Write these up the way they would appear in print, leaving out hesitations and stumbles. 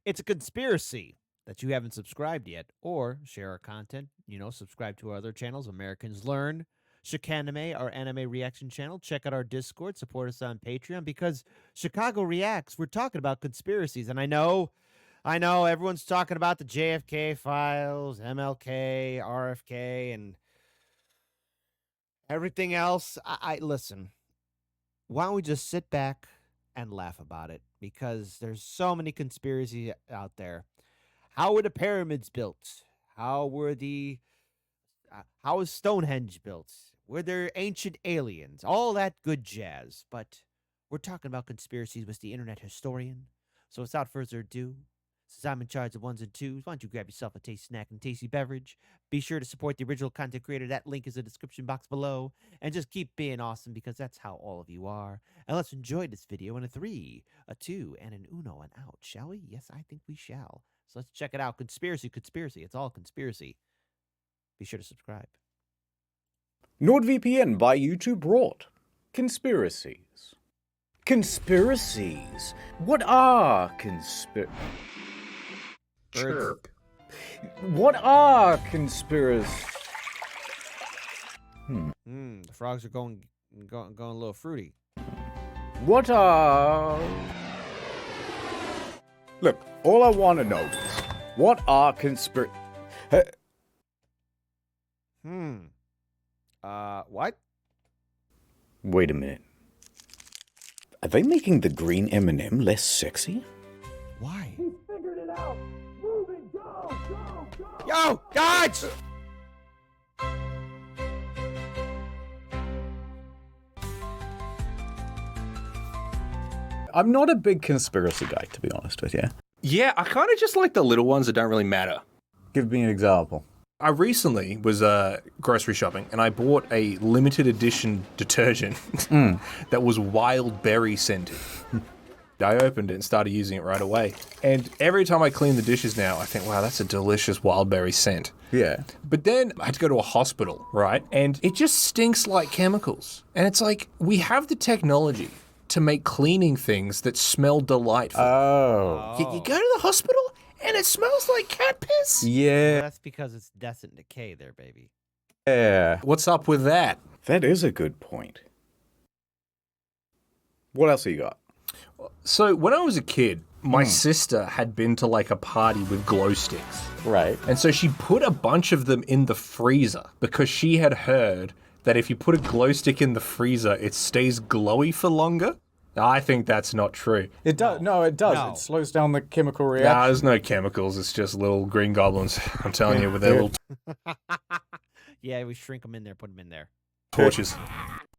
It's a conspiracy that you haven't subscribed yet, or share our content. Subscribe to our other channels, Americans Learn, Chicanime, our anime reaction channel. Check out our Discord, support us on Patreon, because Chicago Reacts, we're talking about conspiracies. And I know everyone's talking about the JFK files, MLK, RFK, and everything else. I listen, why don't we just sit back and laugh about it? Because there's so many conspiracies out there. How were the pyramids built? How was Stonehenge built? Were there ancient aliens? All that good jazz. But we're talking about conspiracies with the internet historian. So without further ado, since I'm in charge of ones and twos, why don't you grab yourself a tasty snack and tasty beverage? Be sure to support the original content creator. That link is in the description box below. And just keep being awesome, because that's how all of you are. And let's enjoy this video in a 3, a 2, and an uno and out, shall we? Yes, I think we shall. So let's check it out. Conspiracy. It's all conspiracy. Be sure to subscribe. NordVPN by YouTube brought conspiracies. Conspiracies? What are Chirp. What are conspiracies? The frogs are going a little fruity. What are... Look, all I want to know is, what are What? Wait a minute. Are they making the green M&M less sexy? Why? He figured it out. Moving, go, go, go. Yo, Dodge! I'm not a big conspiracy guy, to be honest with you. Yeah, I kind of just like the little ones that don't really matter. Give me an example. I recently was grocery shopping and I bought a limited edition detergent that was wild berry scented. I opened it and started using it right away. And every time I clean the dishes now, I think, wow, that's a delicious wild berry scent. Yeah. But then I had to go to a hospital, right? And it just stinks like chemicals. And it's like, we have the technology to make cleaning things that smell delightful. Oh. You go to the hospital and it smells like cat piss? Yeah. That's because it's decent decay there, baby. Yeah. What's up with that? That is a good point. What else have you got? So when I was a kid, my sister had been to like a party with glow sticks. Right. And so she put a bunch of them in the freezer because she had heard that if you put a glow stick in the freezer, it stays glowy for longer. I think that's not true. It does. No, it does. No. It slows down the chemical reaction. Nah, there's no chemicals. It's just little green goblins. I'm telling you, with their little Yeah, we shrink them in there, put them in there. torches.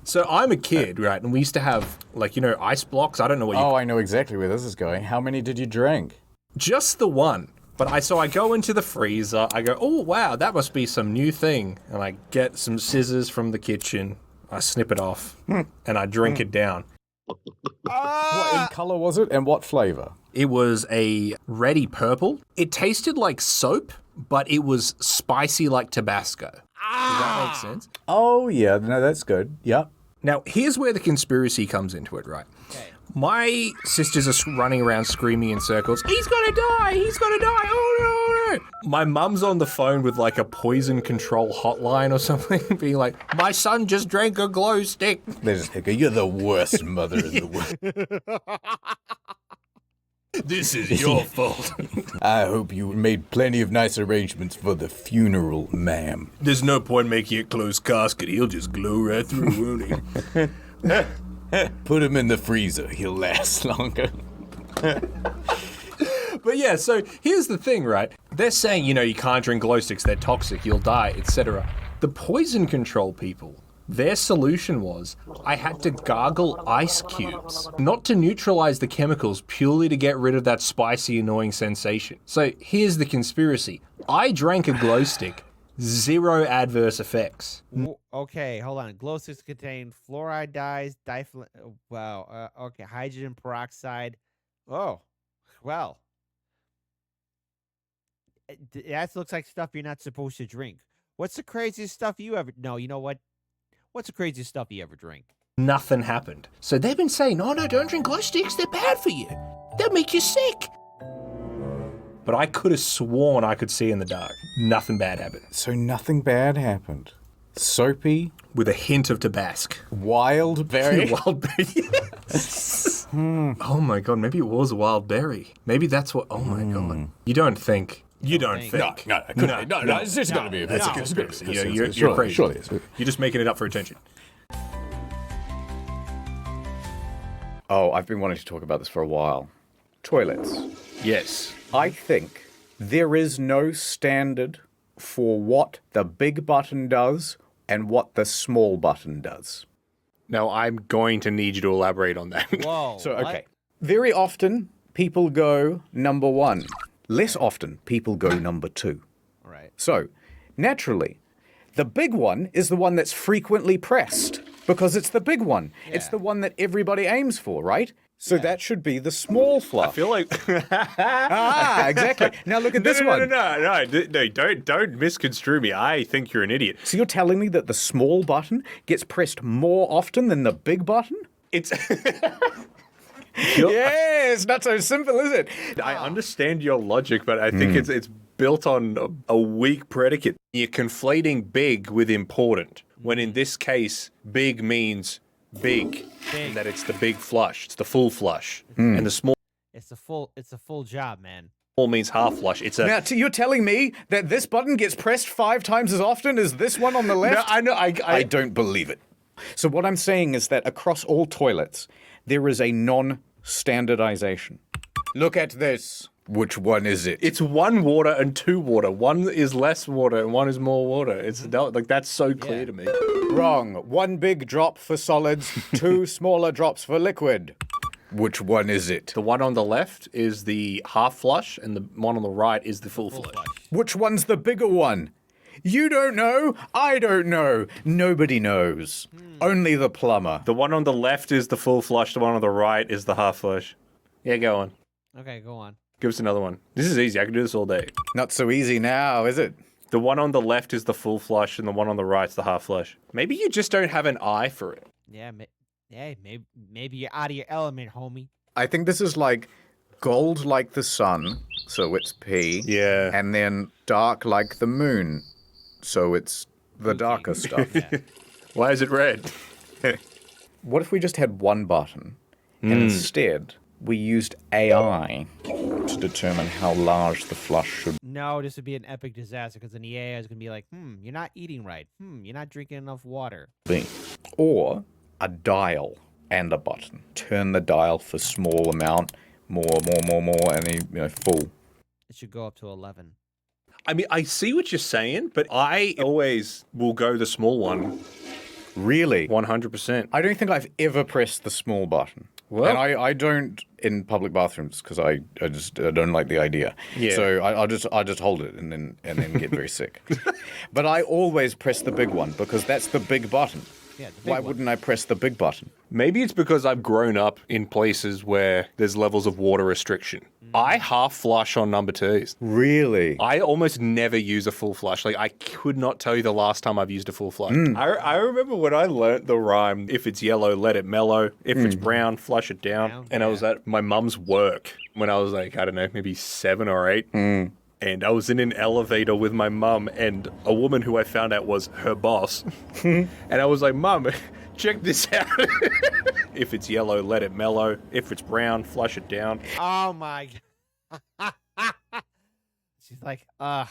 So I'm a kid, right? And we used to have, like, ice blocks. I don't know what you... Oh, I know exactly where this is going. How many did you drink? Just the one. But I go into the freezer, I go, oh wow, that must be some new thing. And I get some scissors from the kitchen, I snip it off, and I drink it down. What in color was it, and what flavor? It was a reddy purple. It tasted like soap, but it was spicy like Tabasco. Does that make sense? Oh, yeah. No, that's good. Yep. Now, here's where the conspiracy comes into it, right? Okay. My sisters are running around screaming in circles, he's gonna die, he's gonna die, oh no, oh no. My mum's on the phone with like a poison control hotline or something, being like, my son just drank a glow stick. They just think, you're the worst mother in the world. This is your fault. I hope you made plenty of nice arrangements for the funeral, ma'am. There's no point making a closed casket, he'll just glow right through, won't he? Put him in the freezer. He'll last longer. But yeah, so here's the thing, right? They're saying, you can't drink glow sticks, they're toxic, you'll die, etc. The poison control people, their solution was, I had to gargle ice cubes, not to neutralize the chemicals, purely to get rid of that spicy, annoying sensation. So here's the conspiracy. I drank a glow stick, 0 adverse effects. Okay, hold on. Glow sticks contain fluoride dyes, okay, hydrogen peroxide. Oh, well. That looks like stuff you're not supposed to drink. What's the craziest stuff you ever... No, you know what? What's the craziest stuff you ever drink? Nothing happened. So they've been saying, oh no, don't drink glow sticks, they're bad for you. They'll make you sick. But I could have sworn I could see in the dark. Nothing bad happened. So nothing bad happened. Soapy, With a hint of Tabasco. wild berry. Wild berry. Oh my god, maybe it was a wild berry. Maybe that's what. Oh my god. You don't think. You don't think. No, it couldn't be. No, it's just gotta be. That's a No, conspiracy. it's- You're crazy. Surely it's. You're just making it up for attention. Oh, I've been wanting to talk about this for a while. Toilets. Yes. I think there is no standard for what the big button does and what the small button does. Now I'm going to need you to elaborate on that. Whoa. So, what? okay. Very often, people go number one. Less often, people go number two. Right. So, naturally, the big one is the one that's frequently pressed because it's the big one. It's Yeah. the one that everybody aims for, right? So that should be the small flush. I feel like Exactly. Now look at this one. No, don't misconstrue me. I think you're an idiot. So you're telling me that the small button gets pressed more often than the big button? It's Yeah, it's not so simple, is it? I understand your logic, but I think it's built on a weak predicate. You're conflating big with important, when in this case, big means big, and that it's the big flush, it's the full flush, and the small It's a full job, man. means half flush. It's a Now, you're telling me that this button gets pressed 5 times as often as this one on the left? No, I know. I don't believe it. So what I'm saying is that across all toilets, there is a non-standardization. Look at this. Which one is it? It's 1 water and 2 water. 1 is less water and 1 is more water. It's like that's so clear to me. Wrong. 1 big drop for solids, 2 smaller drops for liquid. Which one is it? The one on the left is the half flush, and the one on the right is the full flush. Which one's the bigger one? You don't know. I don't know. Nobody knows. Only the plumber. The one on the left is the full flush. The one on the right is the half flush. Yeah, go on. Okay, go on. Give us another one. This is easy. I can do this all day. Not so easy now, is it? The one on the left is the full flush, and the one on the right's the half flush. Maybe you just don't have an eye for it. Yeah, maybe you're out of your element, homie. I think this is like gold like the sun, so it's P. Yeah. And then dark like the moon, so it's the darker stuff. Why is it red? What if we just had one button, and instead we used AI to determine how large the flush should No, this would be an epic disaster because then the AI is gonna be like, you're not eating right. You're not drinking enough water. be? Or a dial and a button. Turn the dial for small amount, more, and then, full. It should go up to 11. I mean, I see what you're saying, but I always will go the small one. Really? 100%. I don't think I've ever pressed the small button. Well- and I don't in public bathrooms because I don't like the idea. Yeah. So I'll just hold it and then get very sick. But I always press the big one because that's the big button. Yeah, the big Why one. wouldn't I press the big button? Maybe it's because I've grown up in places where there's levels of water restriction. I half flush on number 2s. Really? I almost never use a full flush. Like, I could not tell you the last time I've used a full flush. I remember when I learnt the rhyme, if it's yellow, let it mellow. If it's brown, flush it down. And I was at my mum's work when I was like, I don't know, maybe 7 or 8. And I was in an elevator with my mum and a woman who I found out was her boss. And I was like, Mum, check this out. If it's yellow, let it mellow. If it's brown, flush it down. Oh my god. She's like, I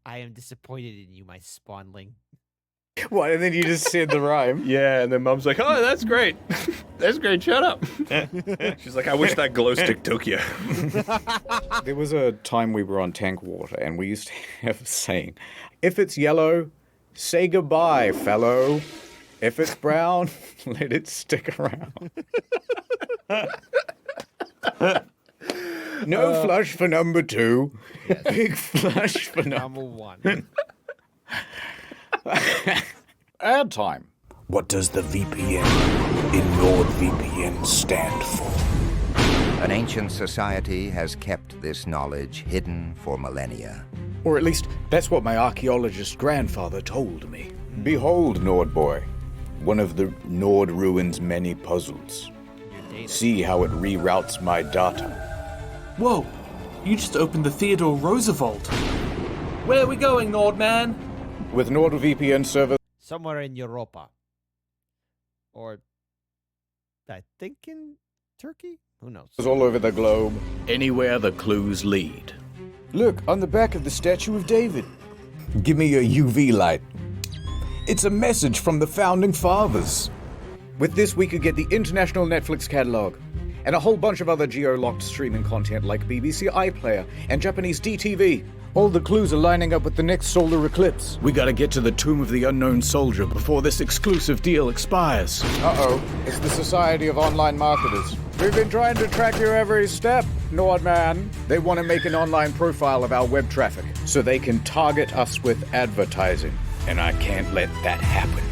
am disappointed in you, my spawnling. What? And then you just said the rhyme. Yeah, and then Mum's like, oh, that's great. That's great, shut up. She's like, I wish that glow stick took you. There was a time we were on tank water and we used to have a saying, if it's yellow, say goodbye, fellow. If it's brown, let it stick around. No flush for number 2. Yes. Big flush for number Number 1. ad time. What does the VPN in NordVPN stand for? An ancient society has kept this knowledge hidden for millennia. Or at least, that's what my archaeologist grandfather told me. Behold, Nordboy, one of the Nord ruins' many puzzles. See how it reroutes my data. Whoa, you just opened the Theodore Roosevelt. Where are we going, Nordman? With NordVPN server Somewhere in Europa. Or, I think in Turkey? Who knows? all over the globe, anywhere the clues lead. Look, on the back of the Statue of David. Give me your UV light. It's a message from the Founding Fathers. With this, we could get the international Netflix catalog, and a whole bunch of other geo-locked streaming content like BBC iPlayer and Japanese DTV. All the clues are lining up with the next solar eclipse. We gotta get to the Tomb of the Unknown Soldier before this exclusive deal expires. Uh-oh, it's the Society of Online Marketers. We've been trying to track your every step, Nordman. They want to make an online profile of our web traffic so they can target us with advertising, and I can't let that happen.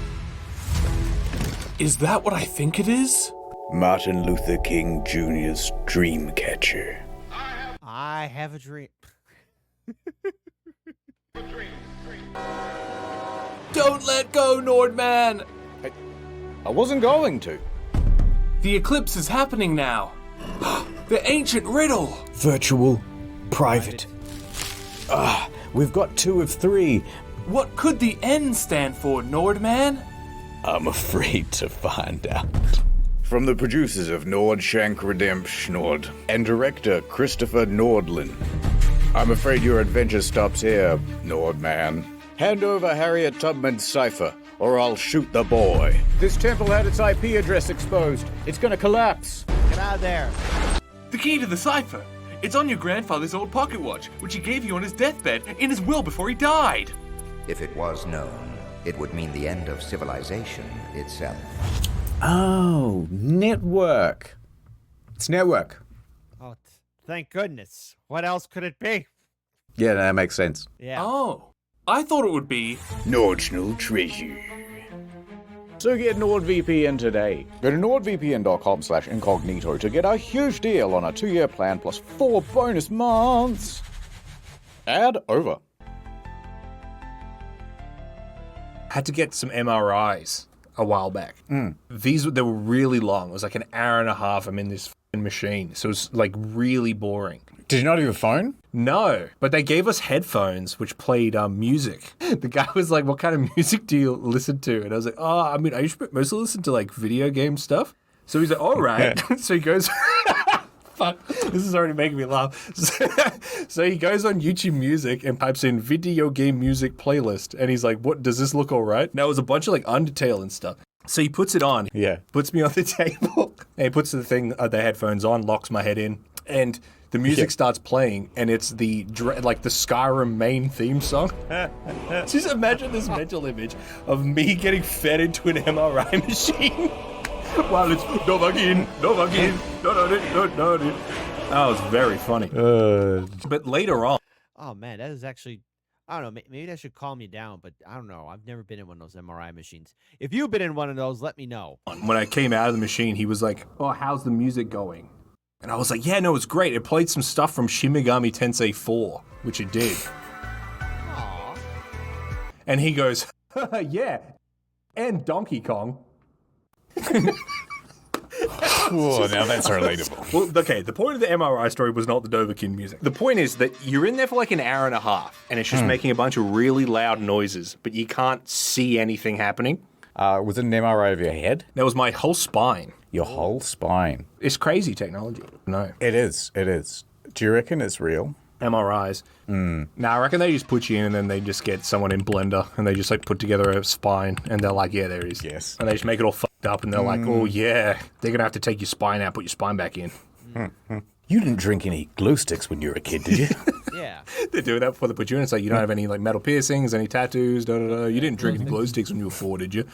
Is that what I think it is? Martin Luther King Jr.'s Dreamcatcher. I have a dream. Don't let go, Nordman! I wasn't going to. The eclipse is happening now. The ancient riddle. Virtual, private. We've got 2 of 3. What could the N stand for, Nordman? I'm afraid to find out. From the producers of Nordshank Redemption Nord and director Christopher Nordlin. I'm afraid your adventure stops here, Nordman. Hand over Harriet Tubman's cipher, or I'll shoot the boy. This temple had its IP address exposed. It's gonna collapse. Get out of there. The key to the cipher. It's on your grandfather's old pocket watch, which he gave you on his deathbed in his will before he died. If it was known, it would mean the end of civilization itself. Oh, network. It's network. Oh, thank goodness. What else could it be? Yeah, that makes sense. Yeah. Oh, I thought it would be... Nordschnul treasure. So get NordVPN today. Go to nordvpn.com/incognito to get a huge deal on a 2-year plan plus 4 bonus months. Ad over. Had to get some MRIs a while back. They were really long. It was like an hour and a half. I'm in this f***ing machine, so it was like really boring. Did you not have a phone? No, but they gave us headphones which played music. The guy was like, "What kind of music do you listen to?" And I was like, "Oh, I mean, I mostly listen to like video game stuff." So he's like, "All right." So he goes. Fuck, this is already making me laugh. So he goes on YouTube Music and types in video game music playlist. And he's like, what, does this look all right? Now, it was a bunch of like Undertale and stuff. So he puts it on. Yeah. Puts me on the table. And he puts the headphones on, locks my head in. And the music starts playing. And it's the Skyrim main theme song. Just imagine this mental image of me getting fed into an MRI machine. While it's Novakin. That was very funny. But later on. Oh, man, that is actually... I don't know, maybe that should calm you down, but I don't know. I've never been in one of those MRI machines. If you've been in one of those, let me know. When I came out of the machine, he was like, "Oh, how's the music going?" And I was like, "Yeah, no, it's great. It played some stuff from Shin Megami Tensei 4, which it did." Aww. And he goes, "Yeah, and Donkey Kong." Oh, now that's relatable. Well, okay, the point of the MRI story was not the Dovahkiin music. The point is that you're in there for like an hour and a half, and it's just making a bunch of really loud noises, but you can't see anything happening. Was it an MRI of your head? That was my whole spine. Your whole spine. It's crazy technology. No. It is. Do you reckon it's real? MRIs. Now, I reckon they just put you in and then they just get someone in Blender and they just like put together a spine and they're like, yeah, there it is. Yes. And they just make it all fucked up and they're like, oh yeah, they're going to have to take your spine out, put your spine back in. You didn't drink any glow sticks when you were a kid, did you? Yeah. They do that before they put you in. It's like, you don't have any like metal piercings, any tattoos, You didn't drink any glow sticks when you were 4, did you?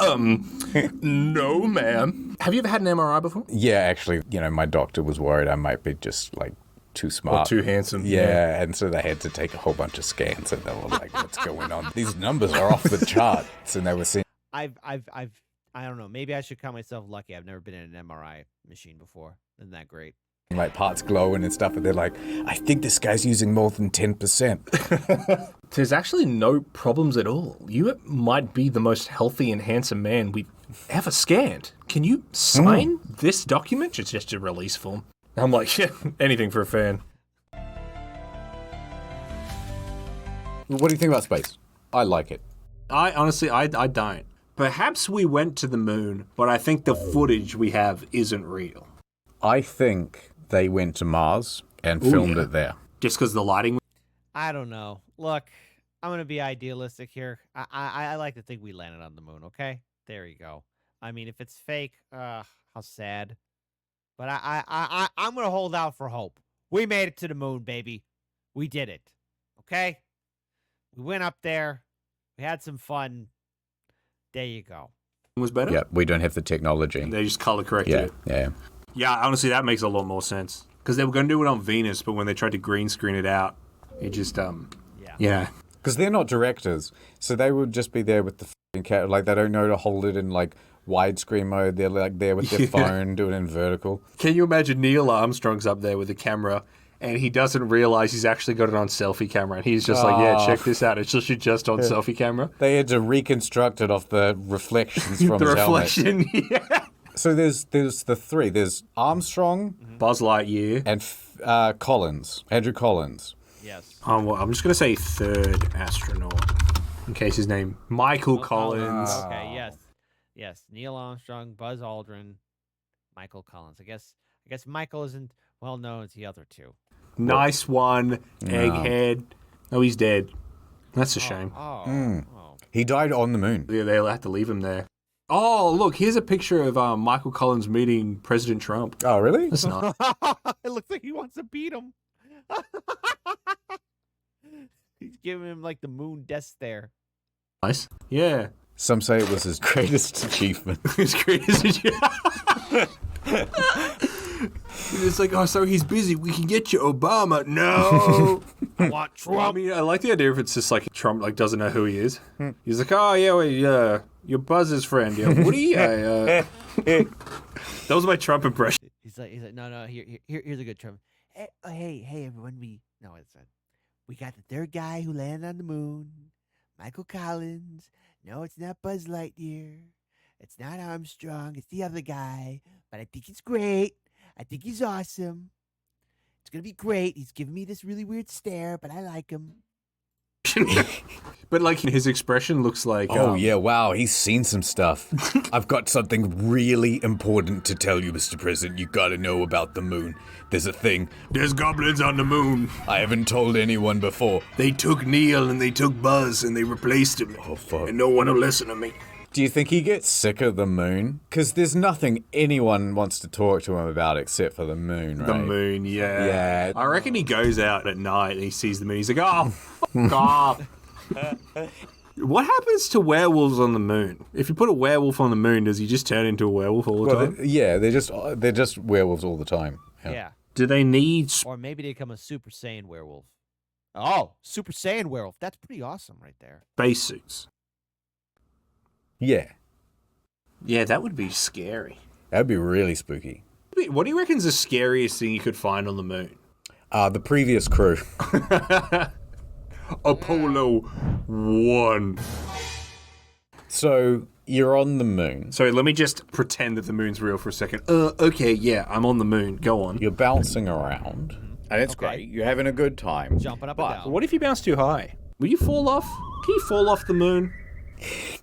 No, ma'am. Have you ever had an MRI before? Yeah, actually, my doctor was worried I might be just like too smart. Or too handsome. Yeah, and so they had to take a whole bunch of scans and they were like, what's going on? These numbers are off the charts. And they were saying, I don't know. Maybe I should count myself lucky. I've never been in an MRI machine before. Isn't that great? like parts glowing and stuff, and they're like, I think this guy's using more than 10%. There's actually no problems at all. You might be the most healthy and handsome man we've ever scanned. Can you sign this document? It's just a release form. I'm like, yeah, anything for a fan. What do you think about space? I like it. I honestly, I don't. Perhaps we went to the moon, but I think the footage we have isn't real. I think they went to Mars and filmed it there. Just because the lighting. I don't know. Look, I'm gonna be idealistic here. I like to think we landed on the moon. Okay, there you go. I mean, if it's fake, how sad. But I'm gonna hold out for hope. We made it to the moon, baby. We did it. Okay, we went up there. We had some fun. There you go. Was better? Yeah, we don't have the technology. They just color corrected it. Yeah. Yeah, honestly, that makes a lot more sense. Because they were going to do it on Venus, but when they tried to green screen it out, it just, yeah. Because they're not directors, so they would just be there with the f***ing cat. Like, they don't know to hold it in, like, widescreen mode. They're, like, there with their phone, doing it in vertical. Can you imagine Neil Armstrong's up there with the camera, and he doesn't realize he's actually got it on selfie camera, and he's just like, yeah, check this out. It's just on selfie camera. They had to reconstruct it off the reflections from The his reflection, helmet. So there's the three. There's Armstrong, Buzz Lightyear, and Collins, Andrew Collins. Yes. Well, I'm just going to say third astronaut, in case his name, Michael Collins. Okay, yes. Neil Armstrong, Buzz Aldrin, Michael Collins. I guess Michael isn't well known as the other two. Nice one, Egghead. Oh, he's dead. That's a shame. He died on the moon. Yeah, they'll have to leave him there. Oh, look, here's a picture of Michael Collins meeting President Trump. Oh, really? That's not. It looks like he wants to beat him. He's giving him like the moon death stare. Nice. Yeah. Some say it was his greatest achievement. His greatest achievement. It's like, oh, so he's busy. We can get you Obama. No. I want Trump. I mean, I like the idea if it's just like Trump like doesn't know who he is. He's like, oh yeah, wait, you're Buzz's friend. Yeah, Woody. That was my Trump impression. He's like, no. Here's a good Trump. Hey, everyone. We got the third guy who landed on the moon, Michael Collins. No, it's not Buzz Lightyear. It's not Armstrong. It's the other guy. But I think he's great. I think he's awesome. It's going to be great. He's giving me this really weird stare, but I like him. But like his expression looks like... Oh, yeah, wow, he's seen some stuff. I've got something really important to tell you, Mr. President. You gotta know about the moon. There's a thing. There's goblins on the moon. I haven't told anyone before. They took Neil and they took Buzz and they replaced him. Oh, fuck. And no one will listen to me. Do you think he gets sick of the moon? Because there's nothing anyone wants to talk to him about except for the moon, right? The moon, yeah. Yeah. I reckon he goes out at night and he sees the moon. He's like, oh, fuck off. What happens to werewolves on the moon? If you put a werewolf on the moon, does he just turn into a werewolf all the time? They're just werewolves all the time. Yeah. Do they need... Or maybe they become a Super Saiyan werewolf. Oh, Super Saiyan werewolf. That's pretty awesome right there. spacesuits? Yeah. Yeah, that would be scary. That'd be really spooky. What do you reckon's the scariest thing you could find on the moon? The previous crew. Apollo 1. So, you're on the moon. Sorry, let me just pretend that the moon's real for a second. Okay, yeah, I'm on the moon. Go on. You're bouncing around. And it's Okay. great. You're having a good time. Jumping up and down. What if you bounce too high? Will you fall off? Can you fall off the moon?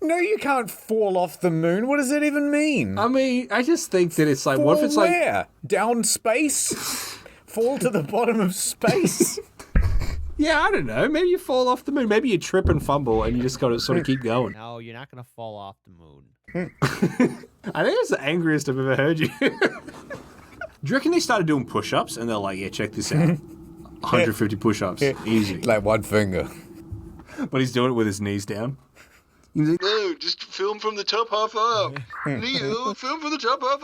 No, you can't fall off the moon. What does it even mean? I mean, I just think that it's like, Fall what if it's like... where? Down space? Fall to the bottom of space? Yeah, I don't know. Maybe you fall off the moon. Maybe you trip and fumble and you just got to sort of keep going. No, you're not going to fall off the moon. I think it's the angriest I've ever heard you. Do you reckon they started doing push-ups and they're like, yeah, check this out. 150 push-ups. Easy. Like one finger. But he's doing it with his knees down. He's like, no, just film from the top half up. Neil, film from the top half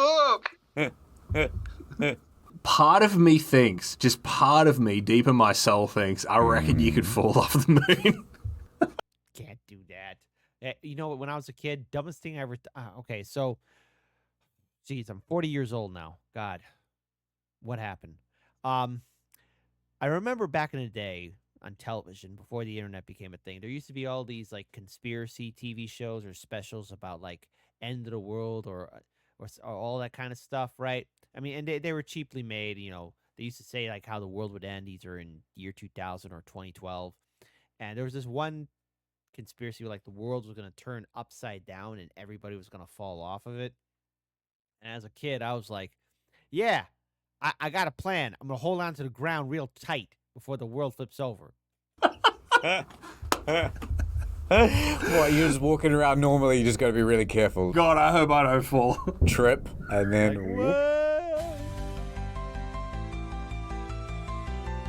up. Part of me thinks, just part of me, deep in my soul thinks, I reckon you could fall off the moon. Can't do that. You know, when I was a kid, dumbest thing I ever... okay, so... Geez, I'm 40 years old now. God. what happened. Um, I remember back in the day on television before the internet became a thing. There used to be all these like conspiracy TV shows or specials about like end of the world or all that kind of stuff, right? I mean, and they were cheaply made. They used to say like how the world would end either in year 2000 or 2012, and there was this one conspiracy where like the world was going to turn upside down and everybody was going to fall off of it. And as a kid, I was like, yeah, I got a plan. I'm going to hold on to the ground real tight before the world flips over. What, you're just walking around normally, you just got to be really careful. God, I hope I don't fall. Trip, and then...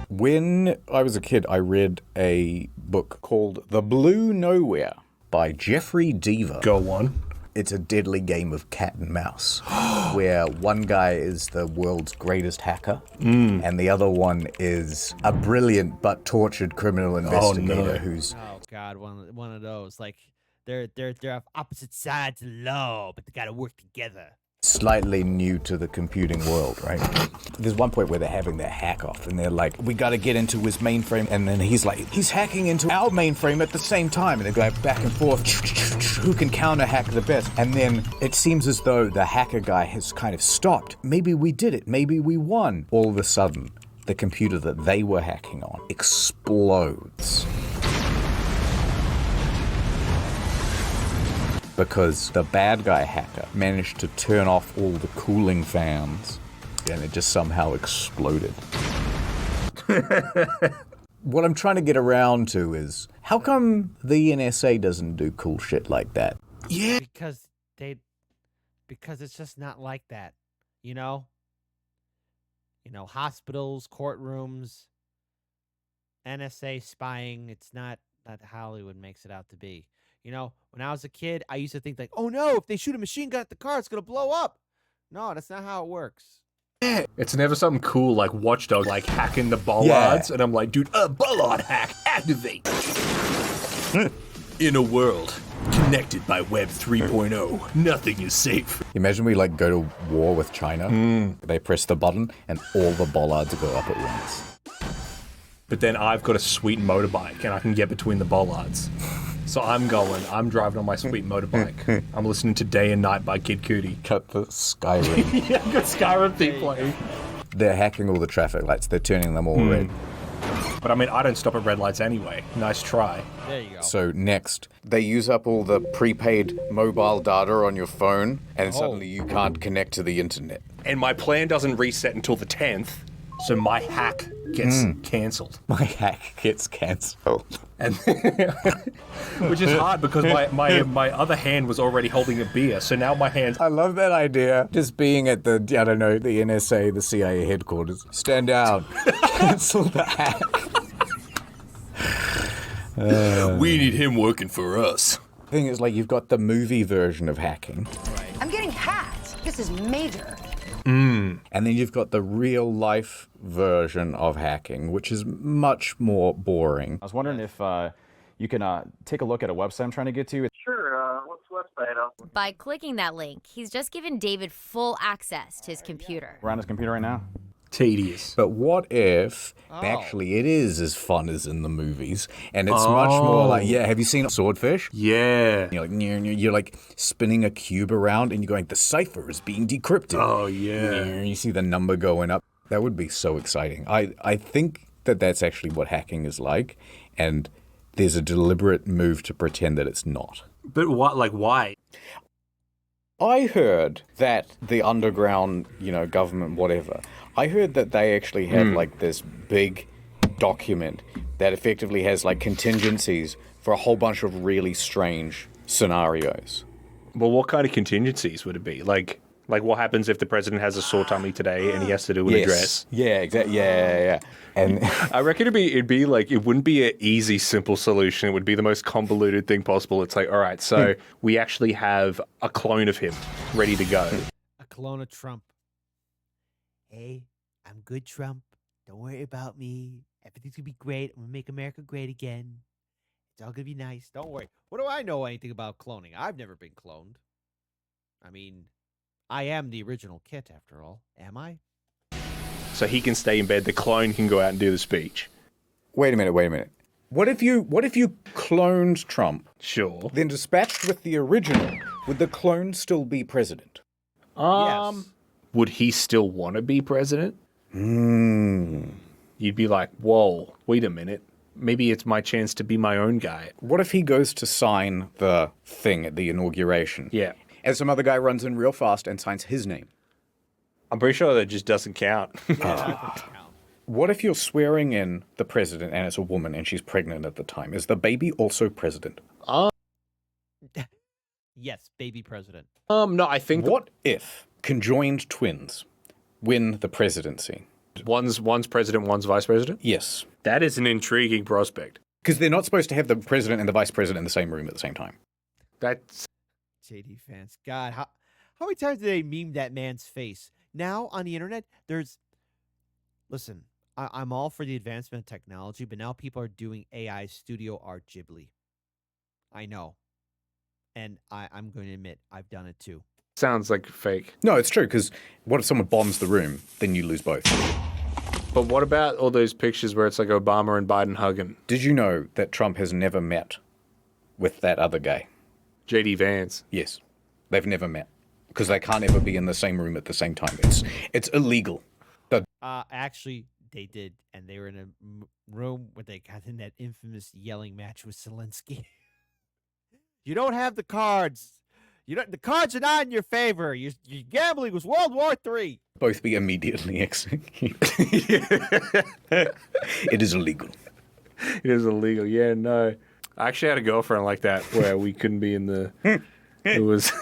When I was a kid, I read a book called The Blue Nowhere by Jeffrey Deaver. Go on. It's a deadly game of cat and mouse, where one guy is the world's greatest hacker, and the other one is a brilliant but tortured criminal investigator who's... Oh God, one of those. Like they're of opposite sides of the law, but they got to work together. slightly new to the computing world, right? There's one point where they're having their hack off and they're like, we got to get into his mainframe. And then he's like, he's hacking into our mainframe at the same time. And they go back and forth. Who can counter hack the best? And then it seems as though the hacker guy has kind of stopped. Maybe we did it. Maybe we won. All of a sudden, the computer that they were hacking on explodes. Because the bad guy hacker managed to turn off all the cooling fans and it just somehow exploded. What I'm trying to get around to is, how come the NSA doesn't do cool shit like that? Yeah. Because it's just not like that, you know? You know, hospitals, courtrooms, NSA spying, it's not that Hollywood makes it out to be. You know, when I was a kid, I used to think like, oh no, if they shoot a machine gun at the car, it's going to blow up. No, that's not how it works. Yeah. It's never something cool like Watchdog, like hacking the bollards. Yeah. And I'm like, dude, bollard hack, activate. In a world connected by Web 3.0, nothing is safe. Imagine we like go to war with China. They press the button and all the bollards go up at once. But then I've got a sweet motorbike and I can get between the bollards. So I'm driving on my sweet motorbike. I'm listening to Day and Night by Kid Cudi. Cut the Skyrim. Yeah, I've got Skyrim theme playing. They're hacking all the traffic lights. They're turning them all red. But I mean, I don't stop at red lights anyway. Nice try. There you go. So next, they use up all the prepaid mobile data on your phone, and suddenly you can't connect to the internet. And my plan doesn't reset until the 10th, so my hack gets cancelled. My hack gets cancelled. And which is hard because my other hand was already holding a beer, so now my hand's... I love that idea. Just being at the, I don't know, the NSA, the CIA headquarters. Stand down. Cancel the hack. We need him working for us. The thing is, like, you've got the movie version of hacking. I'm getting hacked. This is major. And then you've got the real life version of hacking, which is much more boring. I was wondering if you can take a look at a website I'm trying to get to. Sure, what's the website? By clicking that link, he's just given David full access to his computer. We're on his computer right now. Tedious. But what if actually it is as fun as in the movies, and it's much more like, have you seen Swordfish? Yeah. You're like spinning a cube around and you're going, the cipher is being decrypted. Oh, yeah. And you see the number going up. That would be so exciting. I think that that's actually what hacking is like, and there's a deliberate move to pretend that it's not. But what, like, why? I heard that the underground, government, whatever, I heard that they actually have like this big document that effectively has like contingencies for a whole bunch of really strange scenarios. Well, what kind of contingencies would it be? Like what happens if the president has a sore tummy today and he has to do an address? Yeah, exactly. Yeah. And I reckon it'd be like, it wouldn't be an easy, simple solution. It would be the most convoluted thing possible. It's like, all right, so we actually have a clone of him ready to go. A clone of Trump. Hey, I'm good, Trump. Don't worry about me. Everything's gonna be great. I'm gonna make America great again. It's all gonna be nice. Don't worry. What do I know anything about cloning? I've never been cloned. I mean, I am the original Kit, after all. Am I? So he can stay in bed. The clone can go out and do the speech. Wait a minute. What if you cloned Trump? Sure. Then dispatched with the original, would the clone still be president? Yes. Would he still want to be president? Hmm. You'd be like, whoa, wait a minute. Maybe it's my chance to be my own guy. What if he goes to sign the thing at the inauguration? Yeah. And some other guy runs in real fast and signs his name? I'm pretty sure that just doesn't count. What if you're swearing in the president and it's a woman and she's pregnant at the time? Is the baby also president? Yes, baby president. No, I think What if conjoined twins win the presidency? one's president, one's vice president? Yes. That is an intriguing prospect. Because they're not supposed to have the president and the vice president in the same room at the same time. That's JD fans. God, how many times did they meme that man's face? Now on the internet, listen, I'm all for the advancement of technology, but now people are doing AI studio art Ghibli. I know. And I'm going to admit, I've done it too. sounds like fake. No, it's true, because what if someone bombs the room? Then you lose both. But what about all those pictures where it's like Obama and Biden hugging? Did you know that Trump has never met with that other guy? JD Vance. Yes. They've never met. Because they can't ever be in the same room at the same time. It's illegal. Actually, they did, and they were in a room where they got in that infamous yelling match with Zelensky. You don't have the cards. The cards are not in your favor. Your gambling was World War III. Both be immediately executed. It is illegal. It is illegal. Yeah, no. I actually had a girlfriend like that where we couldn't be in the... It was...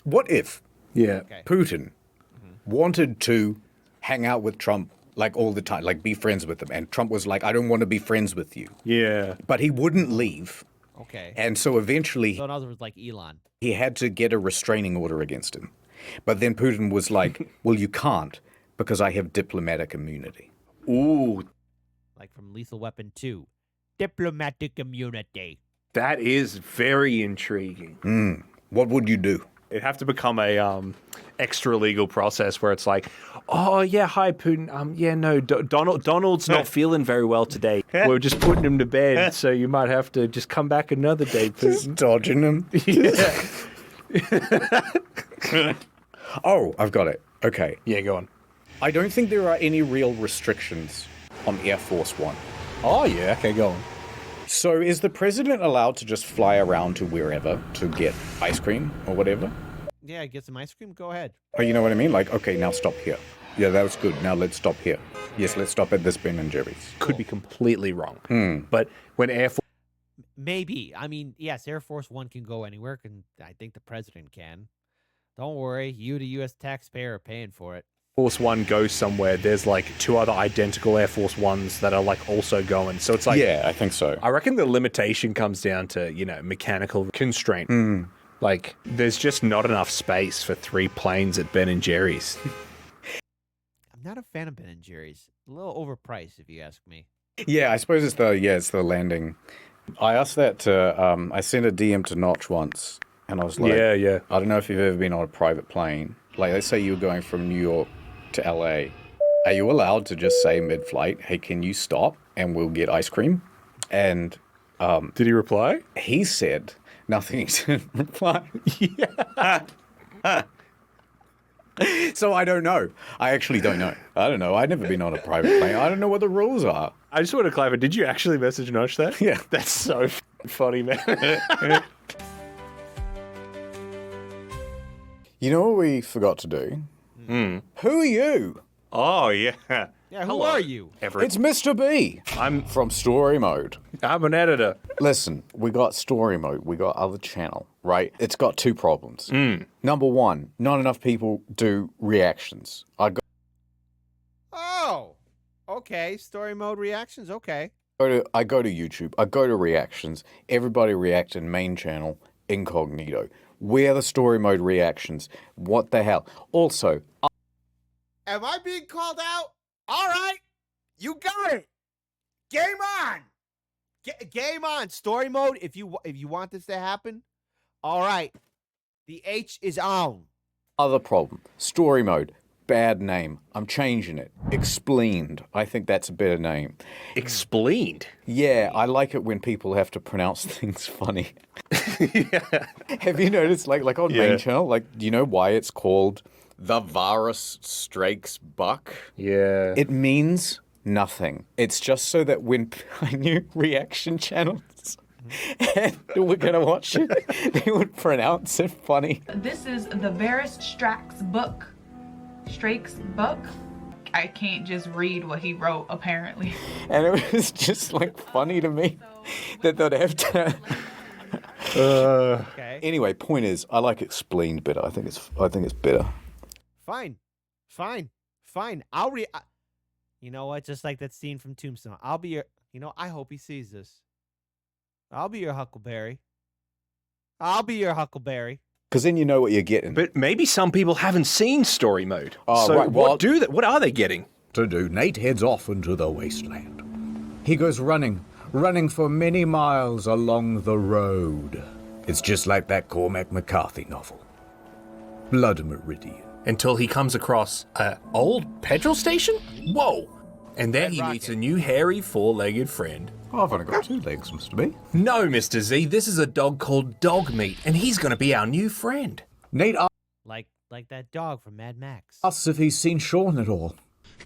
What if Yeah. Putin wanted to hang out with Trump like all the time, like be friends with him, and Trump was like, I don't want to be friends with you. Yeah. But he wouldn't leave. Okay. And so eventually So in other words, like Elon. he had to get a restraining order against him. But then Putin was like, well, you can't because I have diplomatic immunity. Ooh, Like from Lethal Weapon 2. Diplomatic immunity. that is very intriguing. What would you do? It'd have to become a extra legal process where it's like, oh yeah, hi Putin. Yeah, no, Donald's not feeling very well today. We're just putting him to bed, so you might have to just come back another day, Putin. Dodging him. Oh, I've got it. Okay. Yeah, go on. I don't think there are any real restrictions on Air Force One. Oh yeah, okay, go on. So is the president allowed to just fly around to wherever to get ice cream or whatever? Yeah, get some ice cream. Go ahead. Oh, you know what I mean? Like, okay, now stop here. Yeah, that was good. Now let's stop here. Yes, let's stop at this Ben and Jerry's. Could be completely wrong. But when Air Force Maybe. I mean, yes, Air Force One can go anywhere, and I think the president can. Don't worry, you, the U.S. taxpayer, are paying for it. One goes somewhere, there's like two other identical Air Force Ones that are like also going. So it's like, Yeah, I think so. I reckon the limitation comes down to, mechanical constraint. Like, there's just not enough space for 3 planes at Ben and Jerry's. I'm not a fan of Ben and Jerry's. A little overpriced, if you ask me. Yeah, I suppose it's the landing. I asked that to, I sent a DM to Notch once, and I was like, Yeah. I don't know if you've ever been on a private plane. Like, let's say you were going from New York to LA. Are you allowed to just say mid-flight, hey, can you stop and we'll get ice cream? And Did he reply? he said nothing. He didn't reply. So I don't know. I actually don't know. I don't know. I've never been on a private plane. I don't know what the rules are. I just want to clarify, did you actually message Notch that? Yeah. That's so funny, man. You know what we forgot to do? Who are you? Oh, yeah. Yeah, who are you? Everett. It's Mr. B. I'm From Story Mode. an editor. Listen, we got Story Mode, we got other channel, right? It's got 2 problems. Number 1, not enough people do reactions. Oh, okay. Story mode reactions. Okay. I go to YouTube, I go to reactions, everybody react in main channel, incognito. Where are the Story Mode reactions? What the hell? Also, Am I being called out? All right. You got it. Game on. Game on. Story mode. If you want this to happen, all right. The H is on. other problem, Story Mode. bad name. I'm changing it. Expleened. I think that's a better name. Expleened? Yeah, I like it when people have to pronounce things funny. Yeah. Have you noticed, like on main channel, like, do you know why it's called The Varus Strikes Buck? Yeah. It means nothing. It's just so that when I knew reaction channels and we're gonna watch it, they would pronounce it funny. This is the Varus Strax book. Strake's book. I can't just read what he wrote, apparently. And it was just like funny to me that they'd have to. Okay. Anyway, point is, I like Expleened better. I think it's better. Fine. You know what? Just like that scene from Tombstone. I'll be your. You know, I hope he sees this. I'll be your Huckleberry. Because then you know what you're getting. But maybe some people haven't seen story mode. Oh, so right. Well, what are they getting? To do, Nate heads off into the wasteland. He goes running for many miles along the road. It's just like that Cormac McCarthy novel, Blood Meridian. Until he comes across an old petrol station? Whoa! And then he meets a new hairy four-legged friend. Oh, I've only got 2 legs, Mr. B. No, Mr. Z, this is a dog called Dogmeat, and he's going to be our new friend. Nate Like that dog from Mad Max. asks if he's seen Sean at all.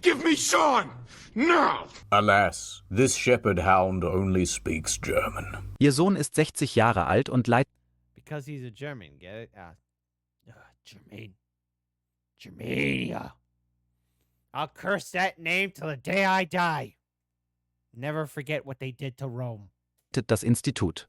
Give me Sean! Now! Alas, this shepherd hound only speaks German. Ihr Sohn ist 60 Jahre alt und leidet. Because he's a German, get it? Germania. I'll curse that name till the day I die. Never forget what they did to Rome. Das Institut.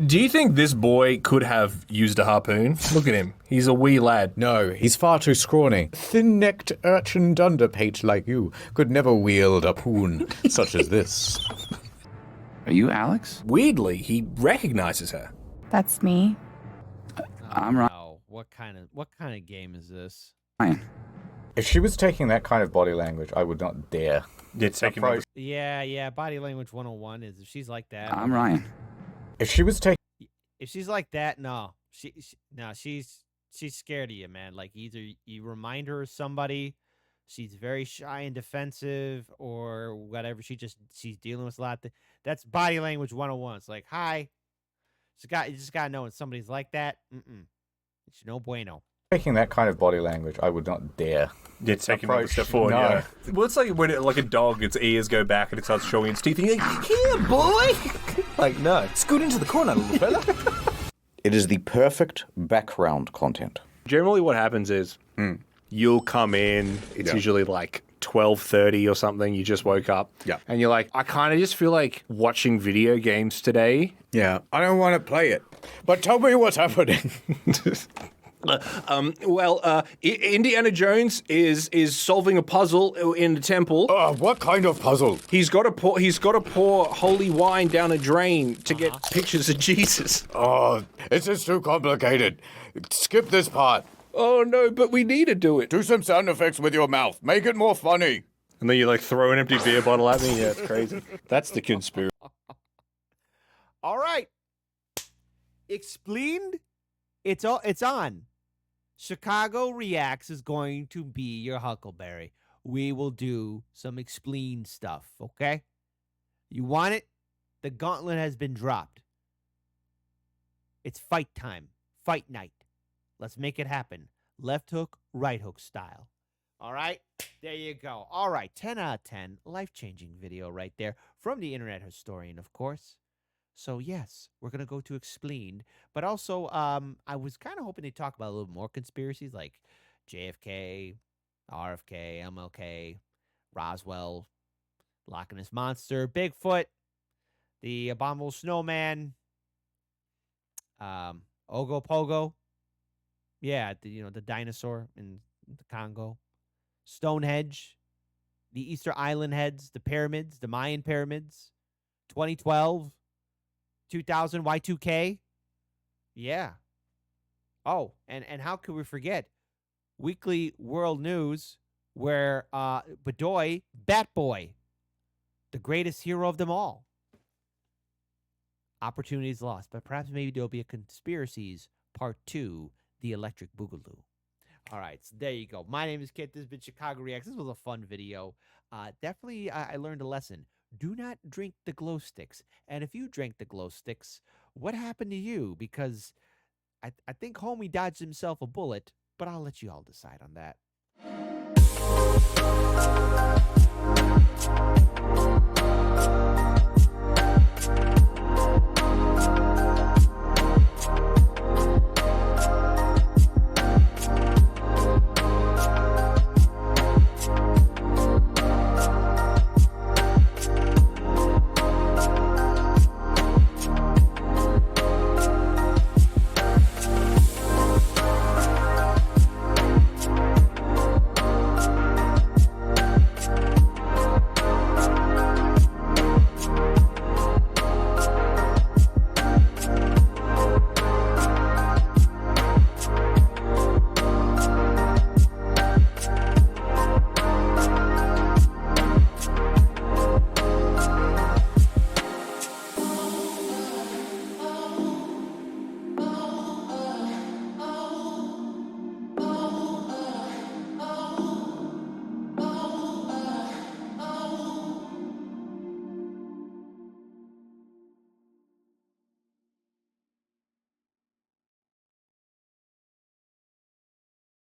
Do you think this boy could have used a harpoon? Look at him. He's a wee lad. No, he's far too scrawny. Thin-necked urchin dunderpate like you could never wield a poon such as this. Are you Alex? Weirdly, he recognizes her. That's me. I'm Ryan. Oh, what kind of game is this? If she was taking that kind of body language, I would not dare. It's taking Yeah, body language 101 is if she's like that. I'm Ryan. If she was taking... If she's like that, no. She's scared of you, man. Like either you remind her of somebody, she's very shy and defensive, or whatever. She's dealing with a lot. That's body language 101. It's like, hi. You just gotta know when somebody's like that. It's no bueno. Taking that kind of body language, I would not dare. It's taking a step forward, no. yeah. Well, it's like when like a dog, its ears go back and it starts showing its teeth, and you're like, here, boy! Like, no, scoot into the corner, little fella. It is the perfect background content. Generally what happens is you'll come in, it's usually like 12:30 or something, you just woke up. Yeah. And you're like, I kind of just feel like watching video games today. Yeah. I don't want to play it, but tell me what's happening. Indiana Jones is solving a puzzle in the temple. What kind of puzzle? He's got to pour holy wine down a drain to get pictures of Jesus. Oh, this is too complicated. Skip this part. Oh no, but we need to do it. Do some sound effects with your mouth. Make it more funny. And then you like throw an empty beer bottle at me. Yeah, it's crazy. That's the conspiracy. All right. Explained. It's on. Chicago Reacts is going to be your Huckleberry. We will do some explained stuff, okay? You want it? The gauntlet has been dropped. It's fight time. Fight night. Let's make it happen. Left hook, right hook style. All right? There you go. All right. 10 out of 10. Life-changing video right there from the internet historian, of course. So, yes, we're going to go to Expleened. But also, I was kind of hoping to talk about a little more conspiracies like JFK, RFK, MLK, Roswell, Loch Ness Monster, Bigfoot, the Abominable Snowman, Ogo Pogo. Yeah, the dinosaur in the Congo. Stonehenge, the Easter Island heads, the pyramids, the Mayan pyramids, 2012. 2000 Y2K. Yeah. Oh, and how could we forget Weekly World News where Bedoy, Bat Boy, the greatest hero of them all. Opportunities lost, but perhaps maybe there'll be a Conspiracies Part 2, The Electric Boogaloo. All right, so there you go. My name is Kit. This has been Chicago Reacts. This was a fun video. Definitely, I learned a lesson. Do not drink the glow sticks. And if you drank the glow sticks, what happened to you? Because I think homie dodged himself a bullet, but I'll let you all decide on that.